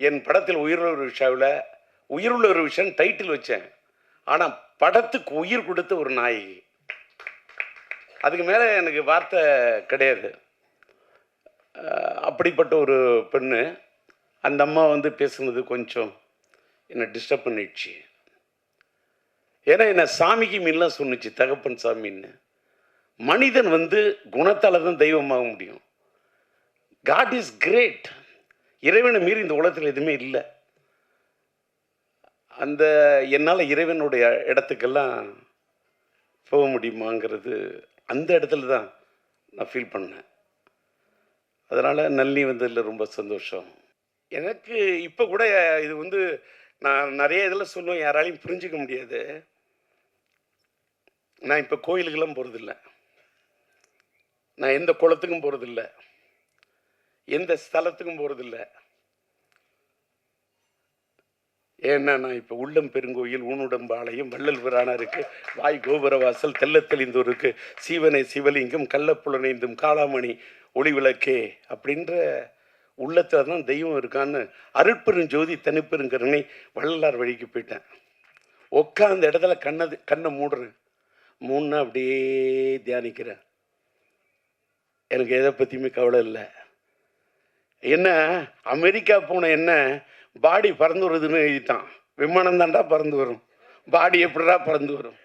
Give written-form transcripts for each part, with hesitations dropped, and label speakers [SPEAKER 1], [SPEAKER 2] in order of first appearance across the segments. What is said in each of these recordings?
[SPEAKER 1] என் படத்தில் உயிருள்ள ஒரு விஷாவில் உயிருள்ள ஒரு விஷயம் டைட்டில் வச்சேன். ஆனால் படத்துக்கு உயிர் கொடுத்த ஒரு நாயகி. அதுக்கு மேலே எனக்கு வார்த்தை கிடையாது. அப்படிப்பட்ட ஒரு பெண்ணு. அந்த அம்மா வந்து பேசுனது கொஞ்சம் என்னை டிஸ்டர்ப் பண்ணிடுச்சு. ஏன்னா என்ன சாமிக்கு மீன்லாம் சொன்னிச்சு, தகப்பன் சாமின்னு. மனிதன் வந்து குணத்தால் தான் தெய்வமாக முடியும். God is great. இறைவனை மீறி இந்த உலகத்தில் எதுவுமே இல்லை. அந்த என்னால் இறைவனுடைய இடத்துக்கெல்லாம் போக முடியுமாங்கிறது அந்த இடத்துல தான் நான் ஃபீல் பண்ணேன். அதனால் நல்லி வந்ததில் ரொம்ப சந்தோஷம். எனக்கு இப்போ கூட இது வந்து நான் நிறைய இதில் சொல்லுவேன், யாராலையும் புரிஞ்சிக்க முடியாது. நான் இப்போ கோயிலுக்கெல்லாம் போகிறதில்ல, நான் எந்த குளத்துக்கும் போகிறதில்ல, எந்த ஸ்தலத்துக்கும் போகிறதில்ல. ஏன்னா நான் இப்போ உள்ளம் பெருங்கோயில் ஊனுடம்பாளையம் வள்ளல் பிரானாருக்கு வாய் கோபுரவாசல் தெல்லத்தெளிந்தோருக்கு சீவனை சிவலிங்கம் கள்ளப்புலனைந்தும் காளாமணி ஒளி விளக்கே அப்படின்ற உள்ளத்தில் தான் தெய்வம் இருக்கான்னு அருட்பெருஞ்சோதி தனிப்பெருங்கருணை வள்ளலார் வழிக்கு போயிட்டேன். உட்காந்த இடத்துல கண்ணை மூடுறேன். மூணுன்னா அப்படியே தியானிக்கிறேன். எனக்கு எதை பற்றியுமே கவலை இல்லை. என்ன அமெரிக்கா போன என்ன பாடி பறந்து வருதுன்னு எழுதிட்டான். விமானம் தாண்டா பறந்து வரும், பாடி எப்படிடா பறந்து வரும்?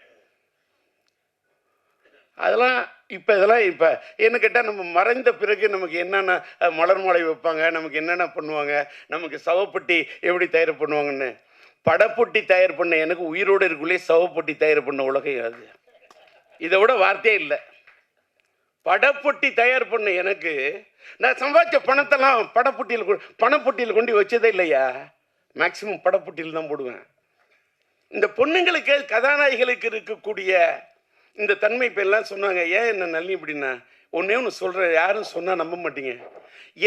[SPEAKER 1] அதெல்லாம் இதெல்லாம் இப்போ என்ன கேட்டால், நம்ம மறைந்த பிறகு நமக்கு என்னென்ன மலர் மாலை வைப்பாங்க, நமக்கு என்னென்ன பண்ணுவாங்க, நமக்கு சவப்பட்டி எப்படி தயார் பண்ணுவாங்கன்னு. படப்பொட்டி தயார் பண்ண எனக்கு உயிரோடு இருக்குள்ளே சவப்பொட்டி தயார் பண்ண உலகம் அது. இதை விட வார்த்தையே இல்லை. படப்பொட்டி தயார் பண்ண எனக்கு நான் சம்பாதிச்ச பணத்தெல்லாம் பணப்பொட்டியில் கொண்டு வச்சதே இல்லையா. மேக்சிமம் படப்பொட்டியில் தான் போடுவேன். இந்த பொண்ணுங்களுக்கு கதாநாயகிகளுக்கு இருக்கக்கூடிய இந்த தன்மை இப்போ எல்லாம் சொன்னாங்க. ஏன் என்ன நல்லி இப்படின்னா, ஒன்றே ஒன்று சொல்கிறேன், யாரும் சொன்னால் நம்ப மாட்டீங்க.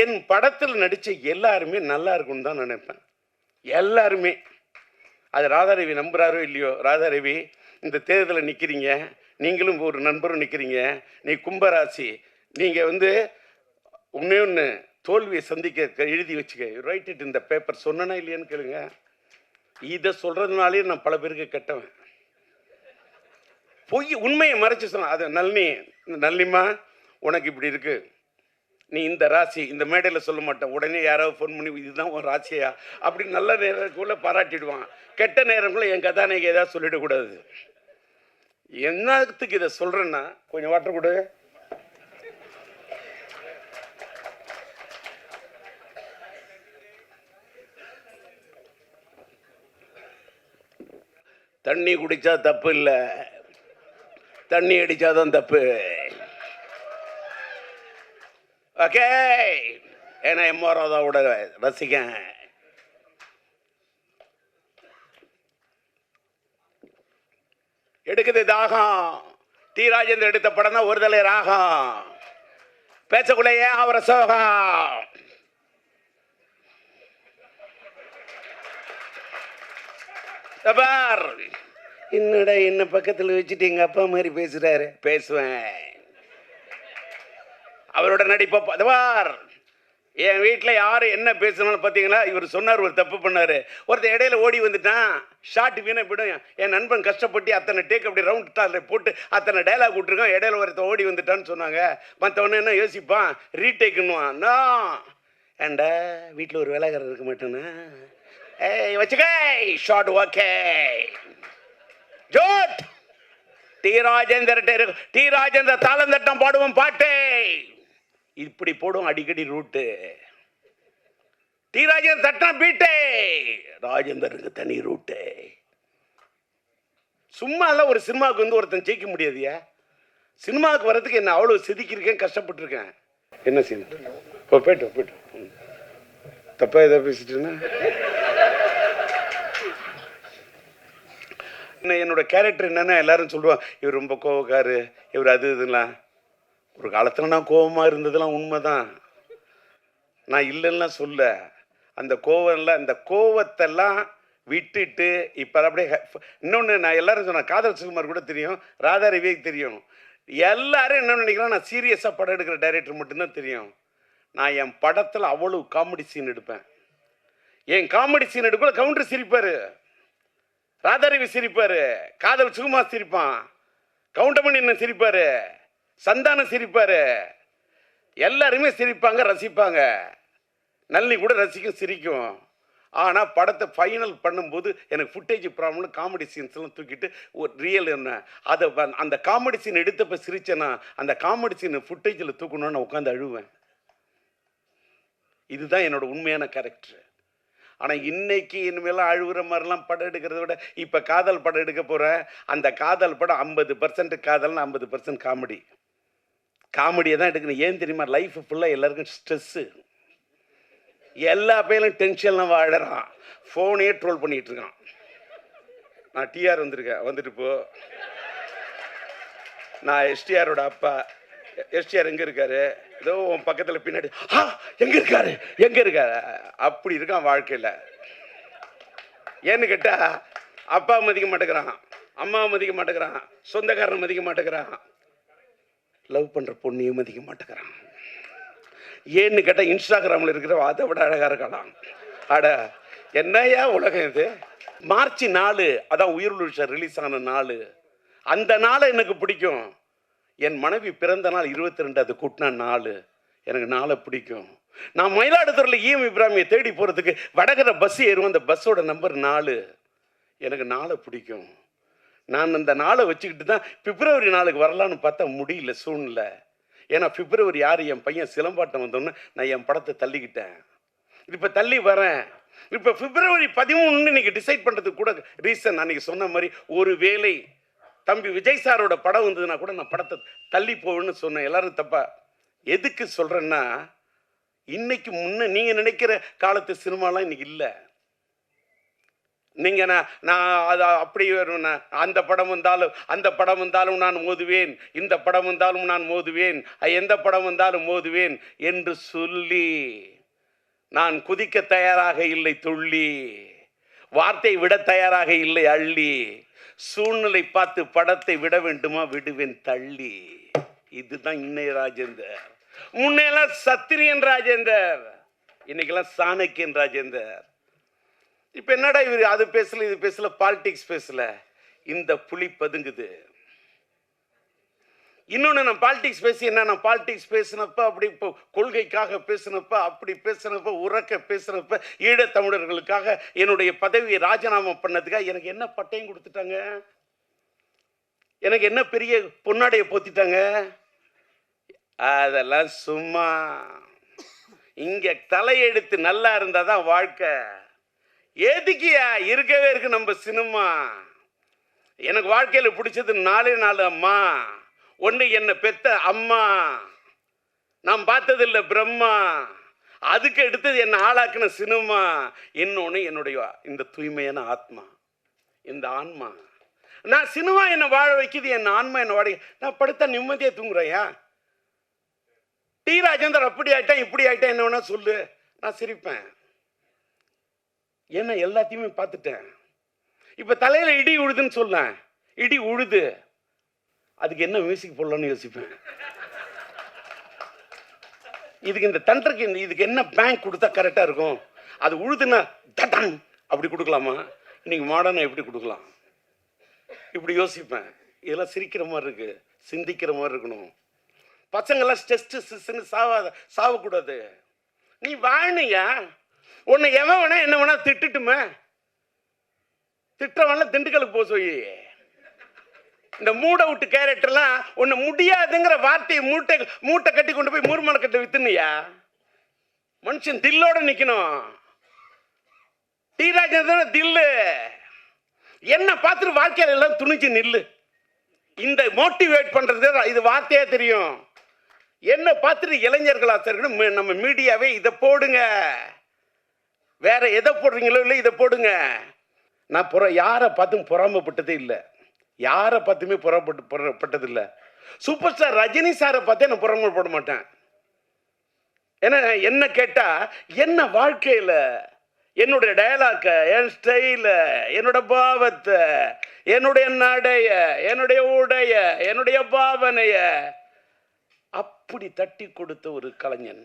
[SPEAKER 1] என் படத்தில் நடித்த எல்லாருமே நல்லா இருக்குன்னு தான் நினைப்பேன். எல்லாருமே. அது ராதாரவி நம்புகிறாரோ இல்லையோ, ராதாரவி இந்த தேர்தலில் நிற்கிறீங்க, நீங்களும் ஒரு நண்பரும் நிற்கிறீங்க, நீ கும்பராசி, நீங்கள் வந்து ஒன்றே ஒன்று தோல்வியை சந்திக்க எழுதி வச்சுக்க, ரைட் இட் இந்த பேப்பர். சொன்னா இல்லையான்னு கேளுங்க. இதை சொல்கிறதுனாலே நான் பல பேருக்கு கெட்டவன். பொய் உண்மையை மறைச்சி சொன்ன அது நல்லிம்மா உனக்கு இப்படி இருக்கு, நீ இந்த ராசி, இந்த மேடையில் சொல்ல மாட்டேன், உடனே யாராவது ஃபோன் பண்ணி இதுதான் ஒரு ராசியா அப்படின்னு நல்ல நேரத்துக்குள்ளே பாராட்டிடுவான். கெட்ட நேரங்குள்ளே என் கதாநாயகி ஏதாவது சொல்லிடக்கூடாது. என்னத்துக்கு இதை சொல்கிறேன்னா, கொஞ்சம் வாட்டர் கொடு. தண்ணி குடித்தா தப்பு இல்லை, தண்ணி அடித்தாதான் தப்பு. ஓகே, ஏன்னா எம்ஆர் ராதாவோட ரசிகன். எடுக்குது தாகம். டி ராஜேந்தர் எடுத்த படம் தான் ஒரு தலை ராகம். பேசக்குள்ள ஏன் அவரை சோகம். என்னடா என்ன பக்கத்தில் வச்சுட்டு எங்க அப்பா மாதிரி பேசுறாரு. பேசுவேன். அவரோட நடிப்பார். என் வீட்டில் யார் என்ன பேசுனாலும் பார்த்தீங்களா, இவர் சொன்னார் ஒரு தப்பு பண்ணார், ஒருத்தர் இடையில ஓடி வந்துட்டான், ஷார்ட் வீணை போயிடும். என் நண்பன் கஷ்டப்பட்டு அத்தனை டேக் அப்படி ரவுண்ட் டாரில் போட்டு அத்தனை டைலாக் விட்டுருக்கான், இடையில ஒருத்தர் ஓடி வந்துட்டான்னு சொன்னாங்க. மற்றவொன்னே என்ன யோசிப்பான், ரீடேக்குன்னுவான். ஏண்டா வீட்டில் ஒரு வேலைக்காரர் இருக்க மாட்டேன்னா, ஏய் வச்சுக்க ஷார்ட் ஓகே ஜோட். டி ராஜேந்தர் தாளம் தட்டம் பாடுவோம் பாட்டு இப்படி போடும் அடிக்கடி ரூட்டு. டி ராஜேந்தர் தட்டா பீட்டே, ராஜேந்தருக்கு தனி ரூட்டு. சும்மா எல்லாம் ஒரு சினிமாவுக்கு வந்து ஒருத்தன் ஜெயிக்க முடியாதியா. சினிமாவுக்கு வர்றதுக்கு என்ன அவ்வளோ செதுக்கியிருக்கேன், கஷ்டப்பட்டுருக்கேன். என்ன சீன் போயிட்டு தப்பா ஏதோ பேசிட்டுன்னா, என்னோட கேரக்டர் என்னன்னா எல்லாரும் சொல்லுவாங்க, இவர் ரொம்ப கோவக்காரு, இவர் அது இதுலாம். ஒரு காலத்தில் நான் கோபமாக இருந்ததெல்லாம் உண்மைதான், நான் இல்லைன்னா சொல்ல. அந்த கோவம்லாம், இந்த கோவத்தெல்லாம் விட்டுட்டு இப்போ அப்படியே இன்னொன்று நான் எல்லாரும் சொன்னேன், காதல் சுகுமார் கூட தெரியும், ராதா ரவிக்கு தெரியும். எல்லாரும் என்ன நினைக்கிறோம், நான் சீரியஸாக படம் எடுக்கிற டைரக்டர் மட்டும்தான் தெரியும். நான் என் படத்தில் அவ்வளோ காமெடி சீன் எடுப்பேன். என் காமெடி சீன் எடுக்கல கவுண்டர் சிரிப்பாரு, ராதாரவி சிரிப்பாரு, காதல் சுகுமார் சிரிப்பான், கவுண்டமணி என்ன சிரிப்பாரு, சந்தானம் சிரிப்பாரு, எல்லாருமே சிரிப்பாங்க, ரசிப்பாங்க. நல்லி கூட ரசிக்கும், சிரிக்கும். ஆனால் படத்தை ஃபைனல் பண்ணும்போது எனக்கு ஃபுட்டேஜ் ப்ராப்ளம், காமெடி சீன்ஸ்லாம் தூக்கிட்டு ஒரு ரியல் என்ன அதை அந்த காமெடி சீன் எடுத்தப்போ சிரிச்சேன்னா அந்த காமெடி சீன் ஃபுட்டேஜில் தூக்கணும்னு உட்காந்து அழுவேன். இதுதான் என்னோட உண்மையான கேரக்டர். ஆனால் இன்னைக்கு இனிமேலாம் அழுகுற மாதிரிலாம் படம் எடுக்கிறத விட இப்போ காதல் படம் எடுக்க போகிறேன். அந்த காதல் படம் 50% காதல்னு 50% காமெடி. காமெடியை தான் எடுக்கணும். ஏன் தெரியுமா? லைஃப் ஃபுல்லாக எல்லாருக்கும் ஸ்ட்ரெஸ்ஸு. எல்லா பையனும் டென்ஷன்லாம் வாழறான், ஃபோனே ட்ரோல் பண்ணிகிட்டு இருக்கான். நான் டிஆர் வந்திருக்கேன், வந்துட்டு போ. நான் எஸ்டிஆரோட அப்பா. எஸ்டிஆர் எங்கே இருக்காரு? ஏதோ உன் பக்கத்தில் பின்னாடி. எங்கே இருக்காரு, எங்கே இருக்காரு? அப்படி இருக்கான் வாழ்க்கையில். ஏன்னு கேட்டால் அப்பா மதிக்க மாட்டேங்கிறான், அம்மா மதிக்க மாட்டேங்கிறான், சொந்தக்காரன் மதிக்க மாட்டேங்கிறான், லவ் பண்ணுற பொண்ணையும் மதிக்க மாட்டேங்கிறான். ஏன்னு கேட்டால் இன்ஸ்டாகிராமில் இருக்கிற அதை விட அழகாக இருக்கலாம். அட என்னையா உலகம் இது! மார்ச் 4 அதான் உயிர் ரிலீஸ் ஆன நாள். அந்த நாளை எனக்கு பிடிக்கும். என் மனைவி பிறந்த நாள் 22, அது கூட்டின நாள். எனக்கு நாளை பிடிக்கும். நான் மயிலாடுதுறையில் ஈஎம் இப்ராஹிமியை தேடி போகிறதுக்கு வடகரை பஸ் ஏறுவோம். அந்த பஸ்ஸோட நம்பர் 4. எனக்கு நாளை பிடிக்கும். நான் அந்த நாளை வச்சுக்கிட்டு தான் பிப்ரவரி 4க்கு வரலான்னு பார்த்தா முடியல சூழ்நிலை. ஏன்னா பிப்ரவரி 6 என் பையன் சிலம்பாட்டம் வந்தோன்னு நான் என் படத்தை தள்ளிக்கிட்டேன். இப்போ தள்ளி வரேன். இப்போ பிப்ரவரி 13 இன்னைக்கு டிசைட் பண்ணுறதுக்கு கூட ரீசன் அன்னைக்கு சொன்ன மாதிரி ஒரு வேளை தம்பி விஜய் சாரோட படம் வந்ததுன்னா கூட நான் படத்தை தள்ளி போவேன்னு சொன்னேன். எல்லாரும் தப்பா எதுக்கு சொல்கிறேன்னா, இன்னைக்கு முன்ன நீங்கள் நினைக்கிற காலத்து சினிமாலாம் இன்னைக்கு இல்லை. நீங்கள் நான் அது அப்படி அந்த படம் வந்தாலும் நான் மோதுவேன், இந்த படம் வந்தாலும் நான் மோதுவேன், எந்த படம் வந்தாலும் மோதுவேன் என்று சொல்லி நான் குதிக்க தயாராக இல்லை துள்ளி, வார்த்தை விட தயாராக இல்லை அள்ளி, சூழ்நிலை பார்த்து படத்தை விட வேண்டுமா விடுவேன் தள்ளி. இதுதான் இன்னைய ராஜேந்தர். முன்னையெல்லாம் சத்திரியன் ராஜேந்தர், இன்னைக்கெல்லாம் சாணக்கியன் ராஜேந்தர். இப்போ என்னடா இவர் அது பேசல இது பேசல, பாலிடிக்ஸ் பேசல, இந்த புலி பதுங்குது. இன்னொன்று, நான் பாலிடிக்ஸ் பேசி என்ன, நான் பாலிடிக்ஸ் பேசினப்ப அப்படி இப்போ கொள்கைக்காக பேசினப்ப அப்படி பேசினப்ப உறக்க பேசினப்ப ஈழத்தமிழர்களுக்காக என்னுடைய பதவியை ராஜினாமா பண்ணதுக்காக எனக்கு என்ன பட்டையும் கொடுத்துட்டாங்க, எனக்கு என்ன பெரிய பொன்னாடையை போத்திட்டாங்க. அதெல்லாம் சும்மா. இங்கே தலையெடுத்து நல்லா இருந்தால் தான் வாழ்க்கை. எதுக்கியா இருக்கவே இருக்கு நம்ம சினிமா. எனக்கு வாழ்க்கையில் பிடிச்சது 4 அம்மா. ஒன்று என்னை பெத்த அம்மா, நான் பார்த்ததில்லை பிரம்மா. அதுக்கு எடுத்தது என்னை ஆளாக்குன சினிமா. இன்னொன்று என்னுடைய இந்த தூய்மையான ஆத்மா, இந்த ஆன்மா. நான் சினிமா என்னை வாழ வைக்குது, என் ஆன்மா என்னை வாழ. நான் படுத்தா நிம்மதியாக தூங்குறேயா? டி ராஜேந்தர் அப்படி ஆயிட்டேன் இப்படி ஆயிட்டேன் என்ன வேணா சொல்லு, நான் சிரிப்பேன். ஏன்னா எல்லாத்தையுமே பார்த்துட்டேன். இப்போ தலையில் இடி உழுதுன்னு சொல்ல, இடி உழுது, அதுக்கு என்ன மியூசிக் போடலான்னு யோசிப்பேன். இதுக்கு இந்த தண்டருக்கு இதுக்கு என்ன பேங்க் கொடுத்தா கரெக்டாக இருக்கும்? அது உழுதுன்னா தட்டான் அப்படி கொடுக்கலாமா? இன்னைக்கு மாடர்னா எப்படி கொடுக்கலாம்? இப்படி யோசிப்பேன். இதெல்லாம் சிரிக்கிற மாதிரி இருக்கு, சிந்திக்கிற மாதிரி இருக்கணும். பசங்கள்லாம் ஸ்ட்ரெஸ்ட்டு சாவக்கூடாது. நீ வாழனியா? உன்னை எவன் வேணா என்ன வேணா திட்டுட்டுமே, திட்டவன்ல திண்டுக்கலுக்கு போக சொல்லி. இந்த மூட விட்டு கேரக்டர்லாம் உன்னை முடியாதுங்கிற வார்த்தையை மூட்டை கட்டி கொண்டு போய் மூர்மலை கட்ட வித்துனியா? மனுஷன் தில்லோட நிக்கணும். டி ராஜேந்திரன் தில்லு. என்ன பார்த்துட்டு வாழ்க்கையில எல்லாம் துணிச்சு நில்லு. இந்த மோட்டிவேட் பண்றது இது வார்த்தையா தெரியும். என்ன பார்த்துட்டு இளைஞர்களா இருக்கணும். நம்ம மீடியாவே இதை போடுங்க, வேற எதை போடுறீங்களோ இல்லை இதை போடுங்க. நான் யாரை பார்த்தும் பொறாமப்பட்டதே இல்லை, யாரை பார்த்துமே பொறாமப்பட்டது இல்லை. சூப்பர் ஸ்டார் ரஜினி சாரை பார்த்தே நான் பொறாமப்பட மாட்டேன். ஏன்னா என்ன கேட்டா, என்ன வாழ்க்கையில என்னுடைய டயலாக்க, என் ஸ்டைல, என்னோட பாவத்தை, என்னுடைய நடைய, என்னுடைய உடைய, என்னுடைய பாவனைய அப்படி தட்டி கொடுத்த ஒரு கலைஞன்.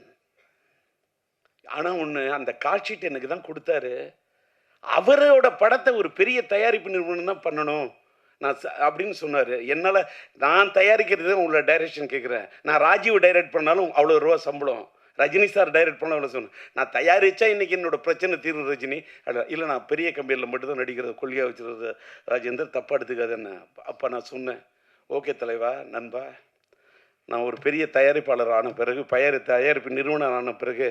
[SPEAKER 1] ஆனால் ஒன்று, அந்த கால் ஷீட் எனக்கு தான் கொடுத்தாரு. அவரோட படத்தை ஒரு பெரிய தயாரிப்பு நிறுவனம் தான் பண்ணணும் நான் அப்படின்னு சொன்னார். என்னால் நான் தயாரிக்கிறது உள்ள டைரக்ஷன் கேட்குறேன். நான் ராஜீவ் டைரக்ட் பண்ணாலும் அவ்வளோ ரூபா சம்பளம், ரஜினி சார் டைரக்ட் பண்ண அவ்வளோ சொன்னேன். நான் தயாரித்தா இன்றைக்கி என்னோட பிரச்சனை தீர்வு ரஜினி. இல்லை நான் பெரிய கம்பெனியில் மட்டும்தான் நடிக்கிறது, கொள்கையாக வச்சுருது ராஜேந்தர், தப்பாக எடுத்துக்காதுன்னு. அப்போ நான் சொன்னேன், ஓகே தலைவா, நண்பா, நான் ஒரு பெரிய தயாரிப்பாளர் ஆன பிறகு, தயாரிப்பு நிறுவனம் ஆன பிறகு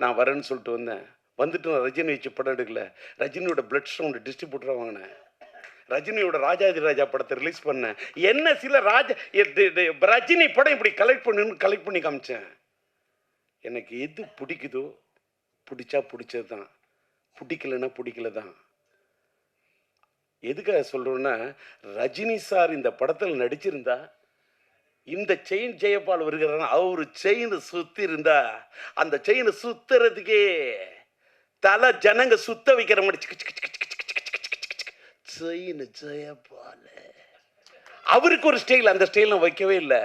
[SPEAKER 1] நான் வரேன்னு சொல்லிட்டு வந்தேன். வந்துட்டு நான் ரஜினி வச்சு படம் எடுக்கல, ரஜினியோட பிளட் ஸ்டோன் டிஸ்ட்ரிபியூட்டராக வாங்கினேன். ரஜினியோட ராஜாதி ராஜா படத்தை ரிலீஸ் பண்ணேன். என்ன சில ரஜினி படம் இப்படி கலெக்ட் பண்ணி காமிச்சேன். எனக்கு எது பிடிக்குதோ, பிடிச்சா பிடிச்சது தான், பிடிக்கலன்னா பிடிக்கல தான். எதுக்காக சொல்கிறோன்னா, ரஜினி சார் இந்த படத்தில் நடிச்சிருந்தா, இந்த செயின் ஜெயபால் வருகிறார், அவரு செயின் சுத்தி இருந்தா, அந்த செயினை சுத்துறதுக்கே தலை ஜனங்க சுத்த வைக்கிற மாதிரி செயின் ஜெயபால். அவருக்கு ஒரு ஸ்டைல், அந்த ஸ்டைல் நான் வைக்கவே இல்லை.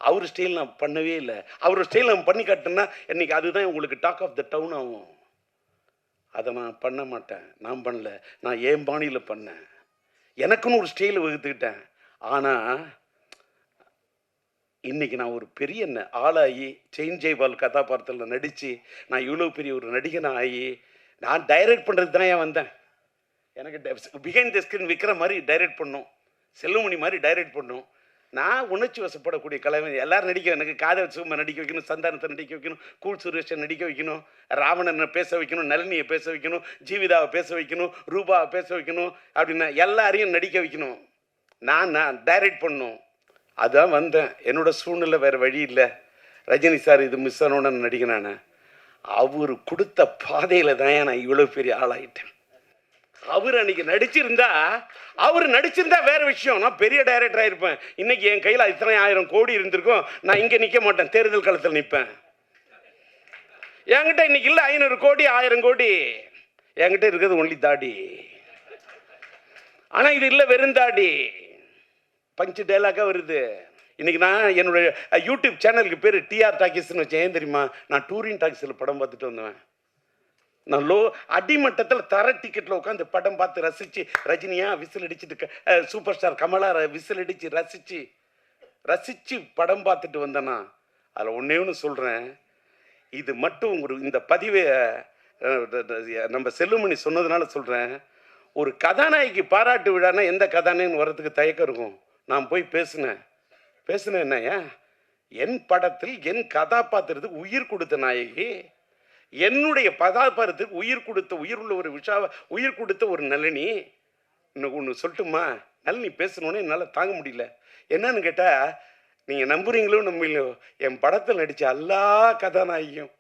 [SPEAKER 1] அவர் ஸ்டைல் நான் பண்ணவே இல்லை. அவர் ஸ்டைல் நான் பண்ணி காட்டினா இன்னைக்கு அதுதான் உங்களுக்கு டாக் ஆஃப் த டவுன் ஆகும். அதை நான் பண்ண மாட்டேன், நான் பண்ணல. நான் என் பாணியில் பண்ணேன், எனக்குன்னு ஒரு ஸ்டைலை வகுத்துக்கிட்டேன். ஆனால் இன்றைக்கி நான் ஒரு பெரிய ஆளாகி செயின் ஜெய்பால் கதாபாத்திரத்தில் நடித்து நான் இவ்வளோ பெரிய ஒரு நடிகனாக ஆகி நான் டைரக்ட் பண்ணுறதுக்கு தான் ஏன் வந்தேன். எனக்கு பிஹைண்ட் த ஸ்க்ரீன் விற்கிற மாதிரி டைரக்ட் பண்ணணும், செல்லுமணி மாதிரி டைரக்ட் பண்ணணும். நான் உணர்ச்சி வசப்படக்கூடிய கலைவன். எல்லோரும் நடிக்க, எனக்கு காதல் சும்மா நடிக்க வைக்கணும், சந்தானத்தை நடிக்க வைக்கணும், கூல் சுரேஷை நடிக்க வைக்கணும், ராவணனை பேச வைக்கணும், நளினியை பேச வைக்கணும், ஜீவிதாவை பேச வைக்கணும், ரூபாவை பேச வைக்கணும், அப்படின்னா எல்லாரையும் நடிக்க வைக்கணும். நான் டைரக்ட் பண்ணணும். அதான் வந்தேன். என்னோடய சூழ்நிலை வேறு வழி இல்லை. ரஜினி சார் இது மிஸ் ஆனோன்னு நடிக்கிறேன். நான் அவர் கொடுத்த பாதையில் தான் நான் இவ்வளோ பெரிய ஆளாயிட்டேன். அவர் அன்னைக்கு நடிச்சிருந்தா வேற விஷயம், நான் பெரிய டைரக்டர் ஆயிருப்பேன். இன்னைக்கு என் கையில் இத்தனை 1000 கோடி இருந்திருக்கும், நான் இங்கே நிற்க மாட்டேன், தேர்தல் காலத்தில் நிற்பேன். என்கிட்ட இன்னைக்கு இல்லை 500 கோடி 1000 கோடி, என்கிட்ட இருக்கிறது ஒன்லி தாடி. ஆனால் இது இல்லை, வெறும் தாடி. பஞ்சு டைலாக்காக வருது. இன்றைக்கி நான் என்னுடைய யூடியூப் சேனலுக்கு பேர் டிஆர் டாக்கீஸ்ன்னு வச்சேன். ஏன் தெரியுமா? நான் டூரிங் டாக்கீஸில் படம் பார்த்துட்டு வந்தேன். நான் அடிமட்டத்தில் தர டிக்கெட்டில் உட்காந்து படம் பார்த்து ரசித்து, ரஜினியா விசில் அடிச்சுட்டு, சூப்பர் ஸ்டார் கமலா விசில் அடித்து ரசித்து படம் பார்த்துட்டு வந்தேன்னா, அதில் ஒன்று சொல்கிறேன். இது மட்டும் இந்த பதிவை நம்ம செல்லுமணி சொன்னதுனால சொல்கிறேன். ஒரு கதாநாயகி பாராட்டு விழானா எந்த கதாநாயகன் வர்றதுக்கு தயக்கம் இருக்கும். நான் போய் பேசினேன் என்னையா, என் படத்தில் என் கதாபாத்திரத்துக்கு உயிர் கொடுத்த நாயகி, என்னுடைய கதாபாத்திரத்துக்கு உயிர் கொடுத்த, உயிருள்ள ஒரு உயிர் கொடுத்த ஒரு நளினி. இன்னும் ஒன்று சொல்லட்டுமா? நளினி பேசணுன்னு என்னால் தாங்க முடியல. என்னன்னு கேட்டால், நீங்கள் நம்புறீங்களோ நம்பலையோ, என் படத்தில் நடித்த எல்லா கதாநாயகியும்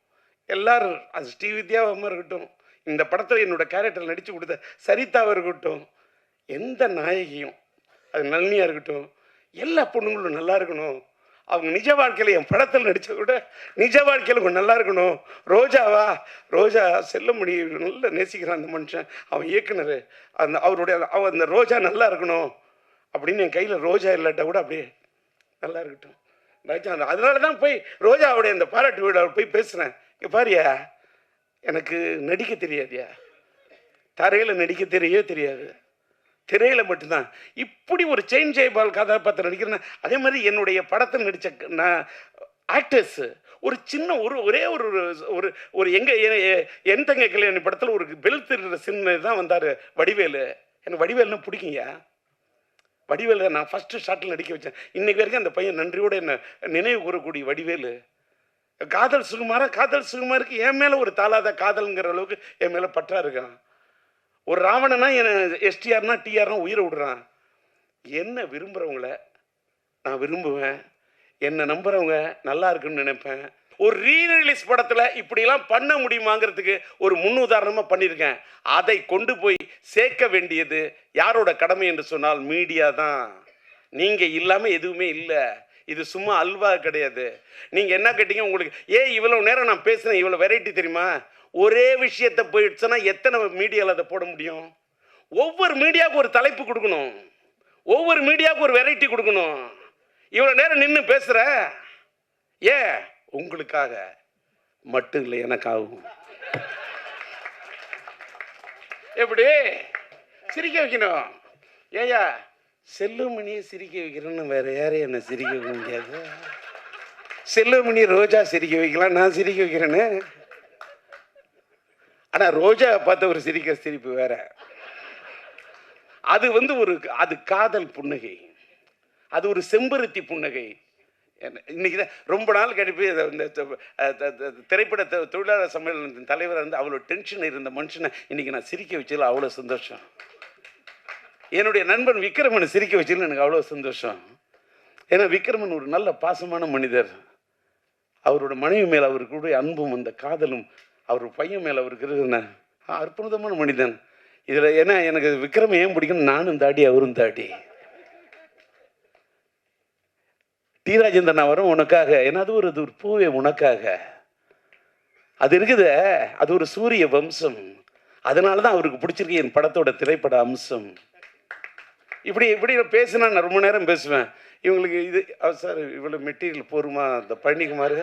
[SPEAKER 1] எல்லாரும், அது ஸ்ரீவித்யாவாக இருக்கட்டும், இந்த படத்தில் என்னோட கேரக்டர் நடித்து கொடுத்த சரிதாவாக இருக்கட்டும், எந்த நாயகியும், அது நளினியாக இருக்கட்டும், எல்லா பொண்ணுங்களும் நல்லா இருக்கணும். அவங்க நிஜ வாழ்க்கையில், என் படத்தில் நடித்ததை விட நிஜ வாழ்க்கையில் கொஞ்சம் நல்லா இருக்கணும். ரோஜா செல்லுமணி நல்லா நேசிக்கிறான் அந்த மனுஷன், அவன் இயக்குனர், அந்த ரோஜா நல்லா இருக்கணும் அப்படின்னு என் கையில் ரோஜா இல்லாட்டா கூட அப்படியே நல்லா இருக்கட்டும் ராஜா. அதனால தான் போய் ரோஜாவுடைய அந்த பாராட்டு விழாவில் போய் பேசுகிறேன். இங்கே பாரியா, எனக்கு நடிக்க தெரியாதியா, தரையில் நடிக்க தெரியாது, திரையில் மட்டும்தான். இப்படி ஒரு செயின் ஜெயபால் கதாபாத்திரம் நடிக்கிறேன். அதே மாதிரி என்னுடைய படத்தில் நடித்த நான் ஆக்டர்ஸு ஒரு சின்ன ஒரே ஒரு என் தங்கை கல்யாணி படத்தில் ஒரு பெல் திருடுற சின்ன தான் வந்தார் வடிவேலு. எனக்கு வடிவேலுன்னா பிடிக்குங்க. வடிவேலு நான் ஃபஸ்ட்டு ஷாட்டில் நடிக்க வச்சேன். இன்றைக்கு வரைக்கும் அந்த பையன் நன்றியோடு என்னை நினைவு கூறக்கூடிய வடிவேலு. காதல் சுகுமாருக்கு என் மேலே ஒரு தாளாத காதல்ங்கிற அளவுக்கு என் மேலே பற்றா இருக்கான். ஒரு ராவணனா எஸ்டிஆர்னா டிஆர்னா உயிரை விடுறான். என்ன விரும்புகிறவங்கள நான் விரும்புவேன், என்னை நம்புகிறவங்க நல்லா இருக்குன்னு நினைப்பேன். ஒரு ரீரிலீஸ் படத்தில் இப்படிலாம் பண்ண முடியுமாங்கிறதுக்கு ஒரு முன்னுதாரணமாக பண்ணியிருக்கேன். அதை கொண்டு போய் சேர்க்க வேண்டியது யாரோட கடமை என்று சொன்னால் மீடியா தான். நீங்கள் இல்லாமல் எதுவுமே இல்லை. இது சும்மா அல்வா கிடையாது. நீங்கள் என்ன கேட்டீங்க, உங்களுக்கு இவ்வளோ நேரம் நான் பேசுகிறேன், இவ்வளோ வெரைட்டி தெரியுமா? ஒரே விஷயத்தை போயிடுச்சுன்னா எத்தனை மீடியாவில் அதை போட முடியும்? ஒவ்வொரு மீடியாவுக்கு ஒரு தலைப்பு கொடுக்கணும், ஒவ்வொரு மீடியாவுக்கு ஒரு வெரைட்டி கொடுக்கணும். இவ்வளோ நேரம் நின்று பேசுகிற உங்களுக்காக, மட்டும் இல்லை எனக்காகும். எப்படி சிரிக்க வைக்கணும்? ஏயா செல்லுமணியை சிரிக்க வைக்கிறேன்னு வேற யாரையும் என்ன சிரிக்க வைக்க முடியாது. செல்லுமணி ரோஜா சிரிக்க வைக்கலாம், நான் சிரிக்க வைக்கிறேன்னு. ஆனா ரோஜா பார்த்த ஒரு சிரிப்பு வேற. அது அது காதல் புன்னகை, அது ஒரு செம்பருத்தி புன்னகை. இன்னைக்கு தான் ரொம்ப நாள் கழிப்பு இந்த திரைப்பட தொழிலாளர் சம்மேளனத்தின் தலைவராக இருந்து அவ்வளோ டென்ஷன் இருந்த மனுஷனை இன்னைக்கு நான் சிரிக்க வச்சதில் அவ்வளோ சந்தோஷம். என்னுடைய நண்பன் விக்ரமனை சிரிக்க வச்சதில் எனக்கு அவ்வளோ சந்தோஷம். ஏன்னா விக்ரமன் ஒரு நல்ல பாசமான மனிதர். அவரோட மனைவி மேல் அவருக்கு அன்பும் அந்த காதலும், அவர் பையன் மேல் அவருக்கு இருக்கிற அற்புதமான மனிதன். இதில் ஏன்னா எனக்கு விக்ரமன் ஏன் பிடிக்கும், நானும் தாடி அவரும் தாடி. டி ராஜேந்திரன் வரும் உனக்காக, ஏன்னா அது ஒரு பூவே உனக்காக. அது இருக்குது, அது ஒரு சூரிய வம்சம். அதனால தான் அவருக்கு பிடிச்சிருக்கு என் படத்தோட திரைப்பட அம்சம். இப்படி பேசினா நான் ரொம்ப நேரம் பேசுவேன். இவங்களுக்கு இது சார் இவ்வளோ மெட்டீரியல் போருமா, அந்த பழனிக்குமார்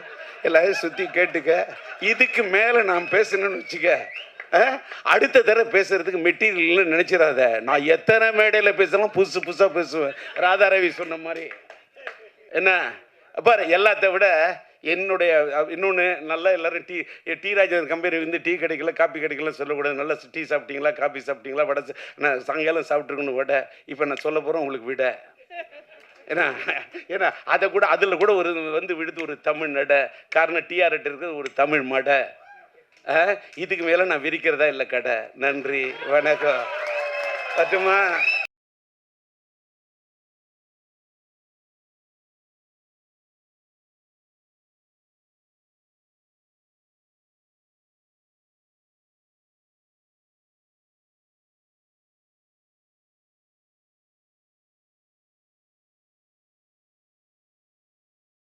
[SPEAKER 1] எல்லாரையும் சுற்றி கேட்டுக்க. இதுக்கு மேலே நான் பேசணும்னு வச்சுக்க, அடுத்த தடவை பேசுறதுக்கு மெட்டீரியல்னு நினச்சிடாத. நான் எத்தனை மேடையில் பேசலாம் புதுசாக பேசுவேன். ராதாரவி சொன்ன மாதிரி. என்ன பாரு, எல்லாத்த விட என்னுடைய இன்னொன்று நல்லா எல்லோரும் டி ராஜேந்திரன் கம்பெனி டீ கிடைக்கல காப்பி கிடைக்கல சொல்லக்கூடாது. நல்லா டீ சாப்பிட்டீங்களா, காப்பி சாப்பிட்டீங்களா, வடை நான் சாயங்காலம் சாப்பிட்ருக்கணும் வடை. இப்போ நான் சொல்ல போகிறேன் உங்களுக்கு விட. ஏன்னா அதில் கூட ஒரு விடுத்து ஒரு தமிழ் நடை. காரணம் டிஆர்எட் இருக்கிறது ஒரு தமிழ் மடை. இதுக்கு மேலே நான் விரிக்கிறதா இல்லை கடை. நன்றி, வணக்கம். பத்துமா.